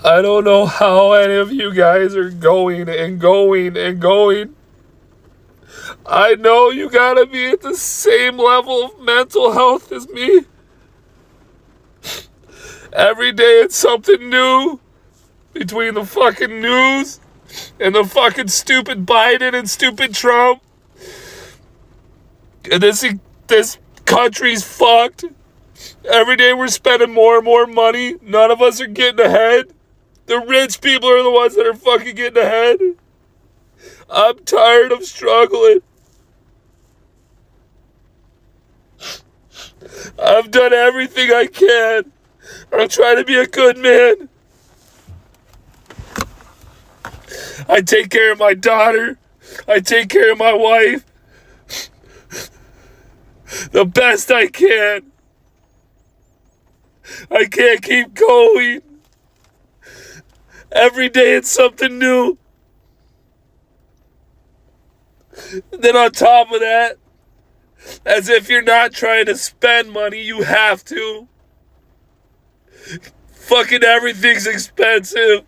I don't know how any of you guys are going and going and going. I know you gotta be at the same level of mental health as me. Every day it's something new between the fucking news and the fucking stupid Biden and stupid Trump. And this country's fucked. Every day we're spending more and more money. None of us are getting ahead. The rich people are the ones that are fucking getting ahead. I'm tired of struggling. I've done everything I can. I'm trying to be a good man. I take care of my daughter. I take care of my wife. The best I can. I can't keep going. Every day it's something new. Then on top of that, as if you're not trying to spend money, you have to. Fucking everything's expensive.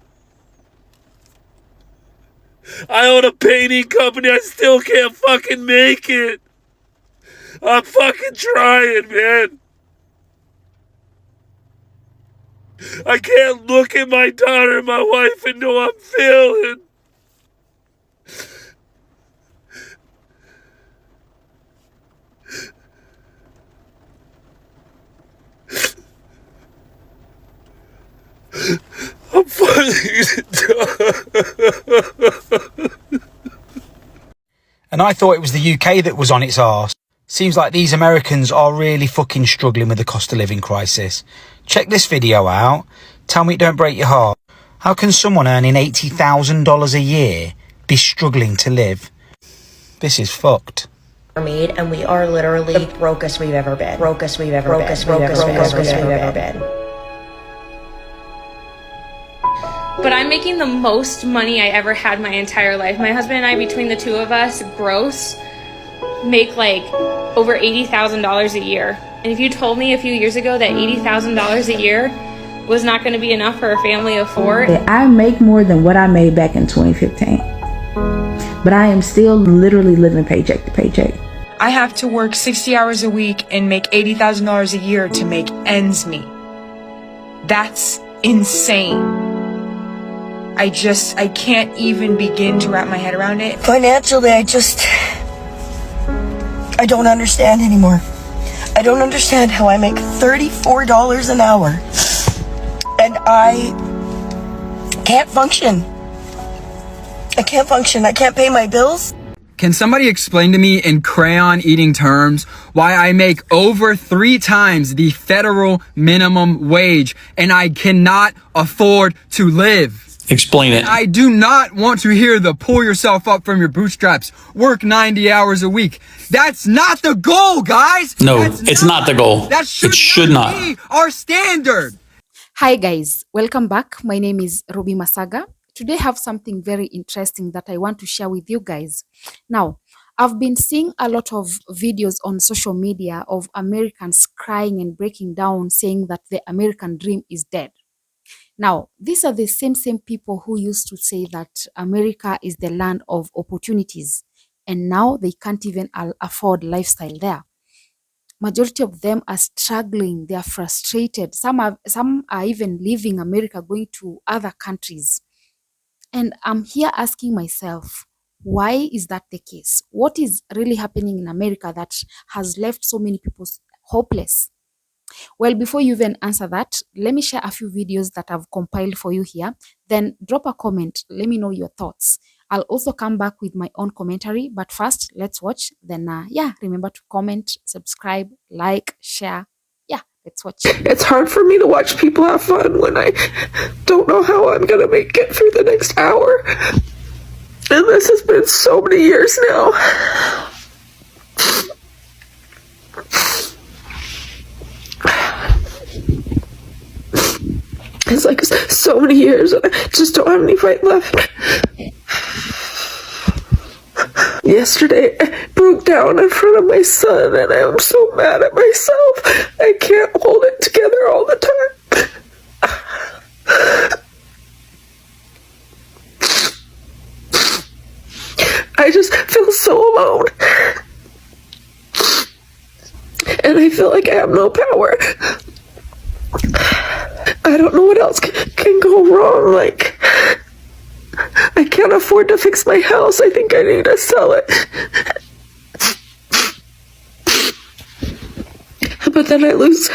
I own a painting company. I still can't fucking make it. I'm fucking trying, man. I can't look at my daughter and my wife and know I'm failing. I'm fucking done. And I thought it was the UK that was on its arse. Seems like these Americans are really fucking struggling with the cost of living crisis. Check this video out. Tell me it don't break your heart. How can someone earning $80,000 a year be struggling to live? This is fucked. Made, and we are literally the brokest we've ever been. Brokest we've ever been. But I'm making the most money I ever had my entire life. My husband and I, between the two of us, gross, make like over $80,000 a year. And if you told me a few years ago that $80,000 a year was not going to be enough for a family of four. I make more than what I made back in 2015. But I am still literally living paycheck to paycheck. I have to work 60 hours a week and make $80,000 a year to make ends meet. That's insane. I can't even begin to wrap my head around it. Financially, I don't understand anymore. I don't understand how I make $34 an hour and I can't function. I can't function. I can't pay my bills. Can somebody explain to me in crayon eating terms why I make over 3 times the federal minimum wage and I cannot afford to live? Explain it. I do not want to hear the pull yourself up from your bootstraps, work 90 hours a week. That's not the goal, guys. No, it's not the goal. That should not be our standard. Hi guys, welcome back. My name is Ruby Masaga. Today I have something very interesting that I want to share with you guys. Now, I've been seeing a lot of videos on social media of Americans crying and breaking down, saying that the American dream is dead. Now, these are the same people who used to say that America is the land of opportunities, and now they can't even afford lifestyle there. Majority of them are struggling, they are frustrated. Some are even leaving America, going to other countries. And I'm here asking myself, why is that the case? What is really happening in America that has left so many people hopeless? Well, before you even answer that, let me share a few videos that I've compiled for you here. Then drop a comment. Let me know your thoughts. I'll also come back with my own commentary. But first, let's watch. Then, remember to comment, subscribe, like, share. Yeah, let's watch. It's hard for me to watch people have fun when I don't know how I'm going to make it through the next hour. And this has been so many years now. It's like so many years and I just don't have any fight left. Yesterday, I broke down in front of my son and I'm so mad at myself. I can't hold it together all the time. I just feel so alone. And I feel like I have no power. I don't know what else can go wrong. Like, I can't afford to fix my house. I think I need to sell it. But then I lose.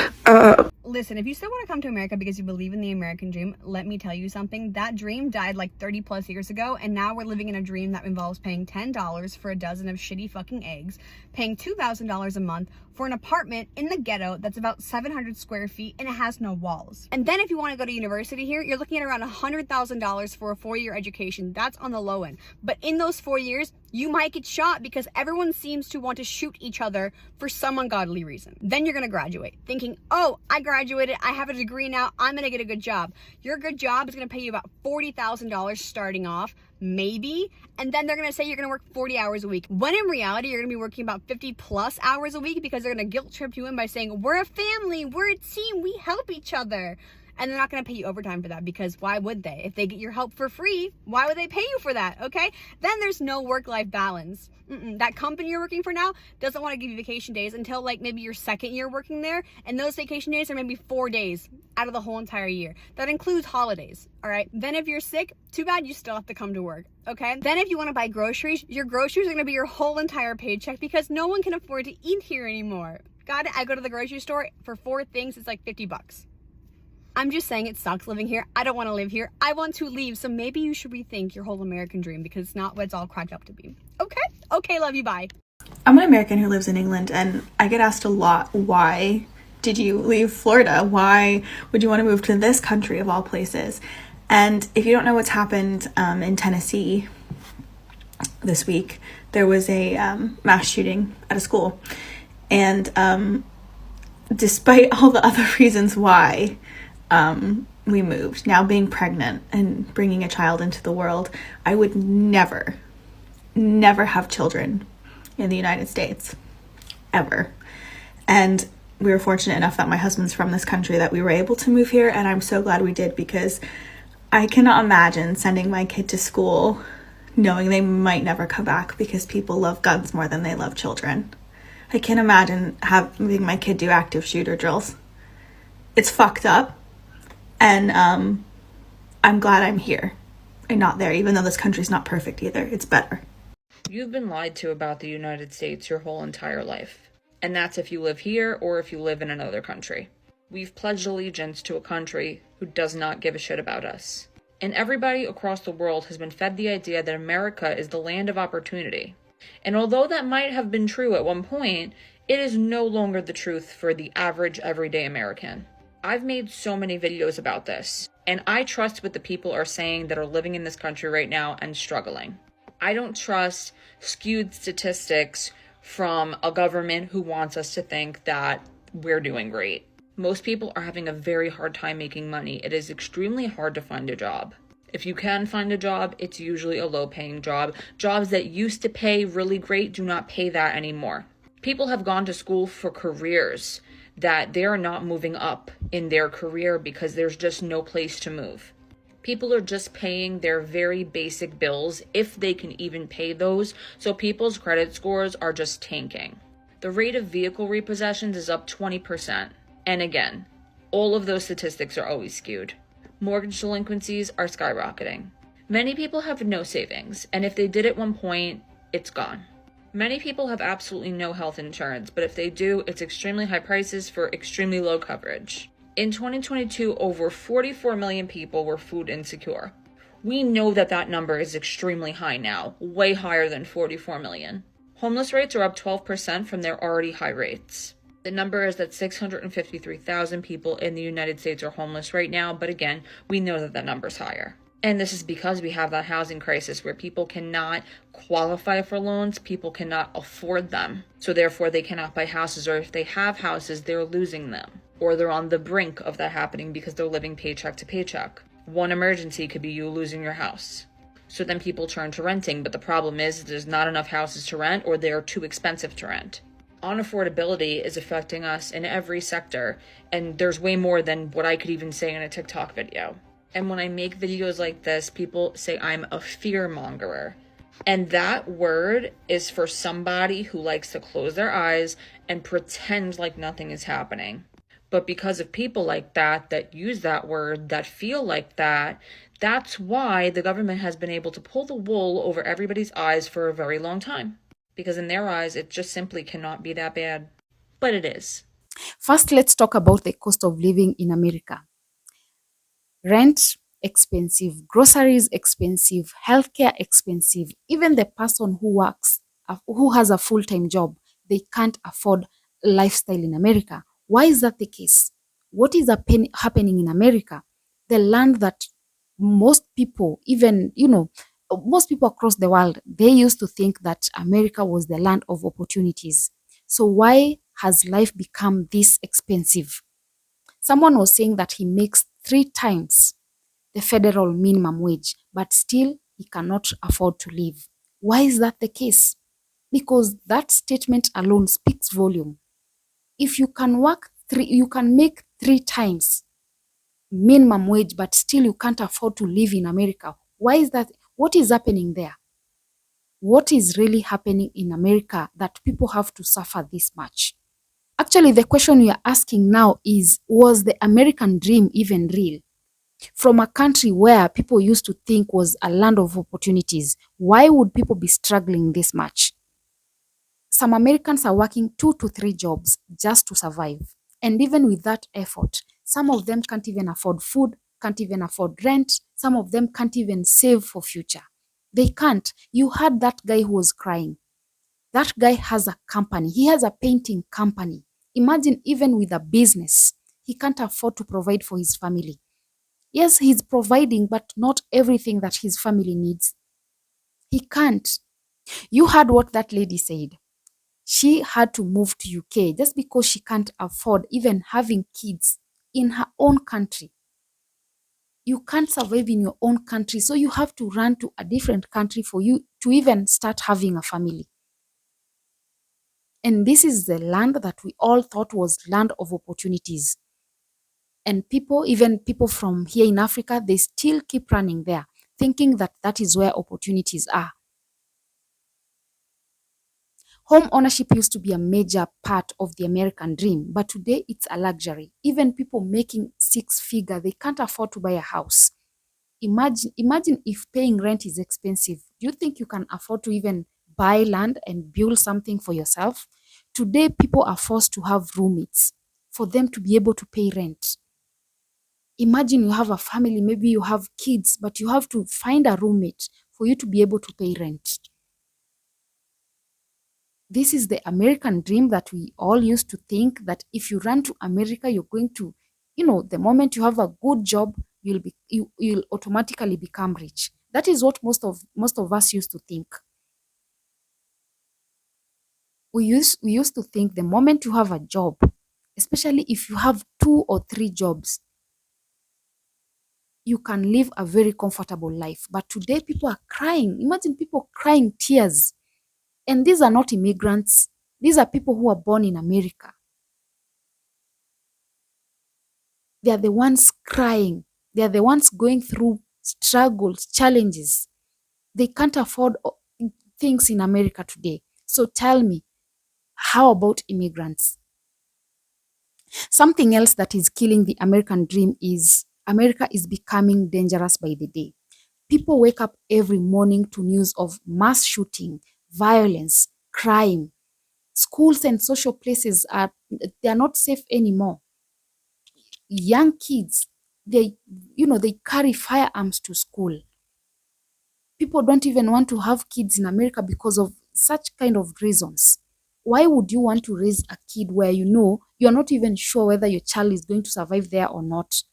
Listen, if you still want to come to America because you believe in the American dream, let me tell you something. That dream died like 30 plus years ago, and now we're living in a dream that involves paying $10 for a dozen of shitty fucking eggs, paying $2,000 a month for an apartment in the ghetto that's about 700 square feet and it has no walls. And then if you want to go to university here, you're looking at around $100,000 for a 4-year education. That's on the low end. But in those 4 years, you might get shot because everyone seems to want to shoot each other for some ungodly reason. Then you're going to graduate thinking, oh, I graduated, I have a degree now, I'm going to get a good job. Your good job is going to pay you about $40,000 starting off, maybe, and then they're going to say you're going to work 40 hours a week, when in reality you're going to be working about 50 plus hours a week because they're going to guilt trip you in by saying, we're a family, we're a team, we help each other. And they're not going to pay you overtime for that, because why would they? If they get your help for free, why would they pay you for that? Okay, then there's no work-life balance. That company you're working for now doesn't want to give you vacation days until like maybe your second year working there, and those vacation days are maybe 4 days out of the whole entire year. That includes holidays. All right, then if you're sick, too bad, you still have to come to work. Okay, then if you want to buy groceries, your groceries are going to be your whole entire paycheck because no one can afford to eat here anymore. Got it? I go to the grocery store for 4 things, it's like 50 bucks. I'm just saying it sucks living here. I don't want to live here. I want to leave. So maybe you should rethink your whole American dream, because it's not what it's all cracked up to be. Okay? Okay, love you, bye. I'm an American who lives in England, and I get asked a lot, why did you leave Florida? Why would you want to move to this country of all places? And if you don't know what's happened in Tennessee this week, there was a mass shooting at a school. And despite all the other reasons why we moved, now being pregnant and bringing a child into the world, I would never have children in the United States, ever. And we were fortunate enough that my husband's from this country that we were able to move here, and I'm so glad we did, because I cannot imagine sending my kid to school knowing they might never come back because people love guns more than they love children. I can't imagine having my kid do active shooter drills. It's fucked up. And I'm glad I'm here and not there, even though this country's not perfect either. It's better. You've been lied to about the United States your whole entire life. And that's if you live here or if you live in another country. We've pledged allegiance to a country who does not give a shit about us. And everybody across the world has been fed the idea that America is the land of opportunity. And although that might have been true at one point, it is no longer the truth for the average everyday American. I've made so many videos about this, and I trust what the people are saying that are living in this country right now and struggling. I don't trust skewed statistics from a government who wants us to think that we're doing great. Most people are having a very hard time making money. It is extremely hard to find a job. If you can find a job, it's usually a low-paying job. Jobs that used to pay really great do not pay that anymore. People have gone to school for careers that they are not moving up in their career because there's just no place to move. People are just paying their very basic bills, if they can even pay those, so people's credit scores are just tanking. The rate of vehicle repossessions is up 20%. And again, all of those statistics are always skewed. Mortgage delinquencies are skyrocketing. Many people have no savings, and if they did at one point, it's gone. Many people have absolutely no health insurance, but if they do, it's extremely high prices for extremely low coverage. In 2022, over 44 million people were food insecure. We know that that number is extremely high now, way higher than 44 million. Homeless rates are up 12% from their already high rates. The number is that 653,000 people in the United States are homeless right now, but again, we know that that number's higher. And this is because we have that housing crisis where people cannot qualify for loans, people cannot afford them. So therefore they cannot buy houses, or if they have houses, they're losing them. Or they're on the brink of that happening because they're living paycheck to paycheck. One emergency could be you losing your house. So then people turn to renting, but the problem is there's not enough houses to rent, or they're too expensive to rent. Unaffordability is affecting us in every sector, and there's way more than what I could even say in a TikTok video. And when I make videos like this, people say I'm a fear mongerer. And that word is for somebody who likes to close their eyes and pretend like nothing is happening. But because of people like that, that use that word, that feel like that, that's why the government has been able to pull the wool over everybody's eyes for a very long time. Because in their eyes, it just simply cannot be that bad. But it is. First, let's talk about the cost of living in America. Rent, expensive. Groceries, expensive. Healthcare, expensive. Even the person who works, who has a full-time job, they can't afford lifestyle in America. Why is that the case? What is happening in America? The land that most people, even, most people across the world, they used to think that America was the land of opportunities. So why has life become this expensive? Someone was saying that he makes 3 times the federal minimum wage, but still he cannot afford to live. Why is that the case? Because that statement alone speaks volume. If you can you can make 3 times minimum wage, but still you can't afford to live in America. Why is that? What is happening there? What is really happening in America that people have to suffer this much? Actually, the question we are asking now is, was the American dream even real? From a country where people used to think was a land of opportunities, why would people be struggling this much? Some Americans are working 2 to 3 jobs just to survive. And even with that effort, some of them can't even afford food, can't even afford rent. Some of them can't even save for future. They can't. You heard that guy who was crying. That guy has a company. He has a painting company. Imagine, even with a business, he can't afford to provide for his family. Yes, he's providing, but not everything that his family needs. He can't. You heard what that lady said. She had to move to UK just because she can't afford even having kids in her own country. You can't survive in your own country, so you have to run to a different country for you to even start having a family. And this is the land that we all thought was land of opportunities. And people, even people from here in Africa, they still keep running there, thinking that that is where opportunities are. Home ownership used to be a major part of the American dream, but today it's a luxury. Even people making 6-figure, they can't afford to buy a house. Imagine if paying rent is expensive. Do you think you can afford to even buy land and build something for yourself? Today, people are forced to have roommates for them to be able to pay rent. Imagine you have a family, maybe you have kids, but you have to find a roommate for you to be able to pay rent. This is the American dream that we all used to think that if you run to America, you're going to, the moment you have a good job, you'll automatically become rich. That is what most of us used to think. We used to think the moment you have a job, especially if you have 2 or 3 jobs, you can live a very comfortable life. But today people are crying. Imagine people crying tears. And these are not immigrants. These are people who are born in America. They are the ones crying. They are the ones going through struggles, challenges. They can't afford things in America today. So tell me, how about immigrants? Something else that is killing the American dream is America is becoming dangerous by the day. People wake up every morning to news of mass shooting, violence, crime. Schools and social places are not safe anymore. Young kids, they carry firearms to school. People don't even want to have kids in America because of such kind of reasons. Why would you want to raise a kid where you're not even sure whether your child is going to survive there or not?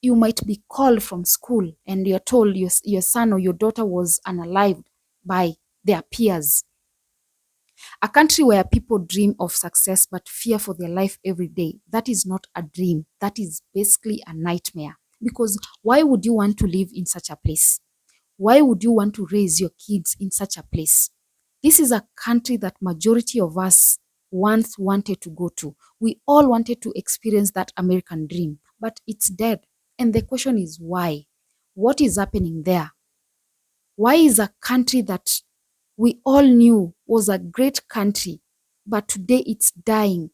You might be called from school and you're told your son or your daughter was unalived by their peers. A country where people dream of success but fear for their life every day, that is not a dream. That is basically a nightmare. Because why would you want to live in such a place? Why would you want to raise your kids in such a place? This is a country that majority of us once wanted to go to. We all wanted to experience that American dream, but it's dead. And the question is why? What is happening there? Why is a country that we all knew was a great country, but today it's dying?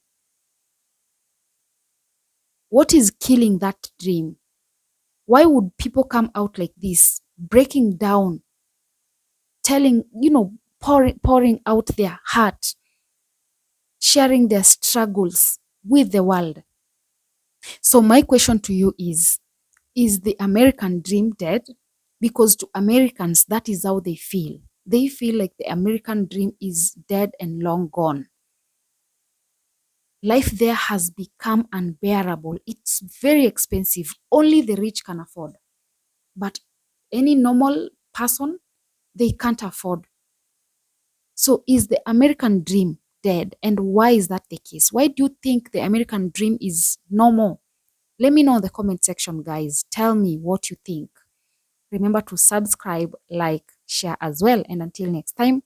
What is killing that dream? Why would people come out like this, breaking down, telling, pouring out their heart, sharing their struggles with the world? So my question to you is the American dream dead? Because to Americans, that is how they feel. They feel like the American dream is dead and long gone. Life there has become unbearable. It's very expensive. Only the rich can afford. But any normal person, they can't afford. So is the American dream dead? And why is that the case? Why do you think the American dream is no more? Let me know in the comment section, guys. Tell me what you think. Remember to subscribe, like, share as well. And until next time,